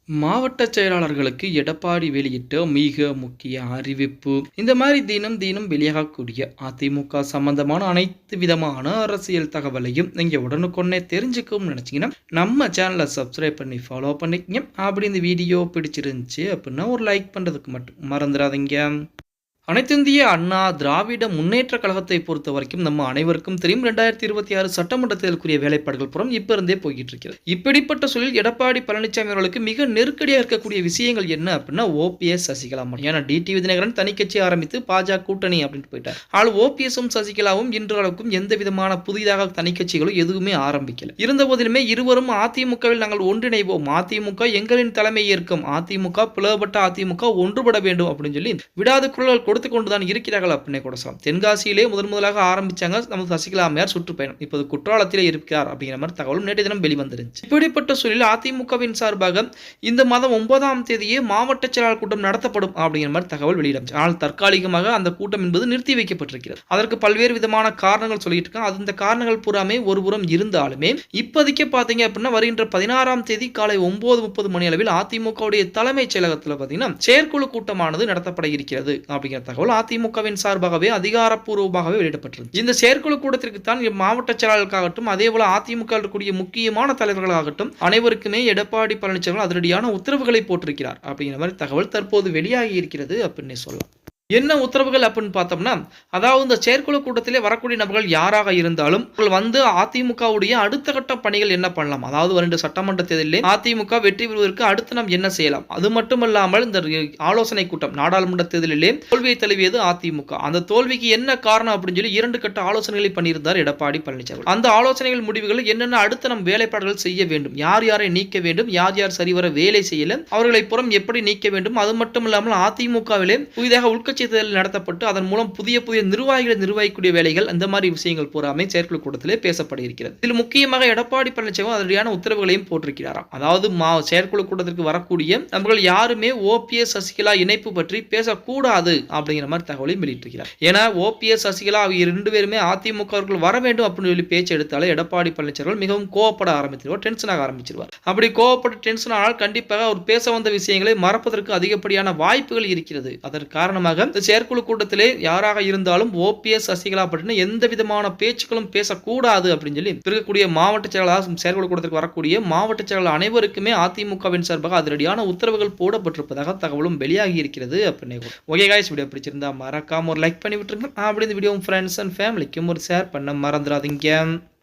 மாவட்ட செயலாளர்களுக்கு எடப்பாடி வெளியிட்ட மிக முக்கிய அறிவிப்பு. இந்த மாதிரி தினம் தினம் வெளியாகக்கூடிய அதிமுக சம்பந்தமான அனைத்து விதமான அரசியல் தகவலையும் நீங்க உடனுக்குடனே தெரிஞ்சுக்கணும்னு நினைச்சீங்கன்னா நம்ம சேனலை சப்ஸ்கிரைப் பண்ணி ஃபாலோ பண்ணிக்கங்க. அப்படி இந்த வீடியோ பிடிச்சிருந்துச்சு அப்படின்னா ஒரு லைக் பண்றதுக்கு மட்டும் மறந்துடாதீங்க. அனைத்திந்திய அண்ணா திராவிட முன்னேற்ற கழகத்தை பொறுத்த வரைக்கும் நம்ம அனைவருக்கும் தெரியும் 2026 சட்டமன்ற தேர்தலுக்குரிய வேலைப்பாடுகள் புறம் இப்ப இருந்தே போய்கிட்டு இருக்கிறது. இப்படிப்பட்ட சூழலில் எடப்பாடி பழனிசாமி அவர்களுக்கு மிக நெருக்கடியாக இருக்கக்கூடிய விஷயங்கள் என்ன அப்படின்னா ஓபிஎஸ் சசிகலா. ஏன்னா டிடிவி தினகரன் தனி கட்சி ஆரம்பித்து பாஜக கூட்டணி அப்படின்ட்டு போயிட்டார். ஆனால் ஓபிஎஸும் சசிகலாவும் இன்றளவுக்கும் எந்த விதமான புதிதாக தனி கட்சிகளும் எதுவுமே ஆரம்பிக்கல. இருந்த போதிலுமே இருவரும் அதிமுகவில் நாங்கள் ஒன்றிணைவோம், அதிமுக எங்களின் தலைமை ஏற்கும், அதிமுக பிளவுபட்ட அதிமுக ஒன்றுபட வேண்டும் அப்படின்னு சொல்லி விடாத குரல்கள் கொடுத்து கொண்டுதான் இருக்கிறார்கள் அப்படின்னு கூட சொல்லலாம். தென்காசியிலே முதலாக ஆரம்பிச்சாங்க நமது சசிகலா அம்மையார் சுற்றுப்பயணம். இப்போது குற்றாலத்திலே இருக்கிறார் அப்படிங்கிற மாதிரி தகவலும் நேற்று தினம் வெளிவந்திருந்துச்சு. இப்படிப்பட்ட சூழலில் அதிமுகவின் சார்பாக இந்த மாதம் 9ஆம் தேதியே மாவட்ட செயலாளர் கூட்டம் நடத்தப்படும் அப்படிங்கிற மாதிரி தகவல் வெளியிடும். ஆனால் தற்காலிகமாக அந்த கூட்டம் என்பது நிறுத்தி வைக்கப்பட்டிருக்கிறது. அதற்கு பல்வேறு விதமான காரணங்கள் சொல்லிட்டு இருக்காங்க. அந்த காரணங்கள் பூராமே ஒருபுறம் இருந்தாலுமே இப்போதைக்கு பாத்தீங்க அப்படின்னா வருகின்ற 16ஆம் தேதி காலை 9:30 மணி அளவில் அதிமுகவுடைய தலைமைச் செயலகத்தில் பாத்தீங்கன்னா செயற்குழு கூட்டமானது நடத்தப்பட இருக்கிறது அப்படிங்கிற தகவல் அதிமுகவின் சார்பாகவே அதிகாரப்பூர்வமாகவே வெளியிடப்பட்டிருந்தது. இந்த செயற்குழு கூட்டத்திற்கு தான் மாவட்ட செயலாளர்களுக்காகட்டும் அதே போல அதிமுக இருக்கக்கூடிய முக்கியமான தலைவர்களாகட்டும் அனைவருக்குமே எடப்பாடி பழனிசாமி அதிரடியான உத்தரவுகளை போட்டிருக்கிறார் அப்படிங்கிற மாதிரி தகவல் தற்போது வெளியாகி இருக்கிறது அப்படின்னு சொல்லலாம். என்ன உத்தரவுகள் அப்படின்னு பார்த்தோம்னா, அதாவது இந்த செயற்குழு கூட்டத்திலே வரக்கூடிய நபர்கள் யாராக இருந்தாலும் வந்து அதிமுகவுடைய அடுத்த கட்ட பணிகள் என்ன பண்ணலாம், அதாவது வருகின்ற சட்டமன்ற தேர்தலில் அதிமுக வெற்றி பெறுவதற்கு அடுத்து நாம் என்ன செய்யலாம், அது மட்டுமல்லாமல் இந்த ஆலோசனை கூட்டம் நாடாளுமன்ற தேர்தலிலே தோல்வியை தழுவியது அதிமுக, அந்த தோல்விக்கு என்ன காரணம் அப்படின்னு சொல்லி 2 கட்ட ஆலோசனைகளை பண்ணியிருந்தார் எடப்பாடி பழனிசாமி. அந்த ஆலோசனைகள் முடிவுகள் என்னென்ன அடுத்த நம் வேலைப்பாடுகள் செய்ய வேண்டும், யார் யாரை நீக்க வேண்டும், யார் யார் சரிவர வேலை செய்யல அவர்களை புறம் எப்படி நீக்க வேண்டும், அது மட்டும் இல்லாமல் அதிமுகவிலே புதிதாக உள்கட்சி தேர்தல் நடத்தப்பட்டு அதன் மூலம் புதிய நிர்வாகிகளை நிர்வகிக்கக்கூடிய வேலைகள் அந்த மாதிரி விஷயங்கள் பூராமே செயற்குழு கூட்டத்திலே பேசப்பட இருக்கிறது. இதில் முக்கியமாக எடப்பாடி பழனிசாமி அதிரடியான உத்தரவுகளையும் போட்டிருக்கிறாராம். அதாவது செயற்குழு கூட்டத்திற்கு வரக்கூடிய நபர்கள் யாருமே ஓபிஎஸ் சசிகலா இணைப்பு பற்றி பேசக்கூடாது அப்படிங்கிற மாதிரி தகவலையும் வெளியிட்டிருக்கிறார். ஏன்னா ஓபிஎஸ் சசிகலா 2 பேருமே அதிமுக வர வேண்டும் அப்படின்னு சொல்லி பேச்சு எடுத்தாலே எடப்பாடி பழனிசாமி மிகவும் கோவப்பட ஆரம்பிச்சிருவார், டென்ஷனாக ஆரம்பிச்சிருவார். அப்படி கோவப்பட்டு டென்ஷன் ஆனால் கண்டிப்பாக அவர் பேச வந்த விஷயங்களை மறப்பதற்கு அதிகப்படியான வாய்ப்புகள் இருக்கிறது. அதற்கு காரணமாக செயற்குழு கூட்டத்திலே யாராக இருந்தாலும் ஓபிஎஸ் சசிகலா பற்றின எந்த விதமான பேச்சுக்களும் பேசக்கூடாது அப்படின்னு சொல்லி இருக்கக்கூடிய மாவட்ட செயலாளர் செயற்குழு கூட்டத்திற்கு வரக்கூடிய மாவட்ட செயலாளர் அனைவருக்குமே அதிமுகவின் சார்பாக அதிரடியான உத்தரவுகள் போடப்பட்டிருப்பதாக தகவலும் வெளியாகி இருக்கிறது அப்படின்னு. ஓகே गाइस, வீடியோ பிடிச்சிருந்தா மறக்காம ஒரு லைக் பண்ணி விட்டுருங்க. அப்படி இந்த வீடியோ ஃப்ரெண்ட்ஸ் அண்ட் ஃபேமிலிக்கும் ஒரு ஷேர் பண்ண மறந்துடாதீங்க.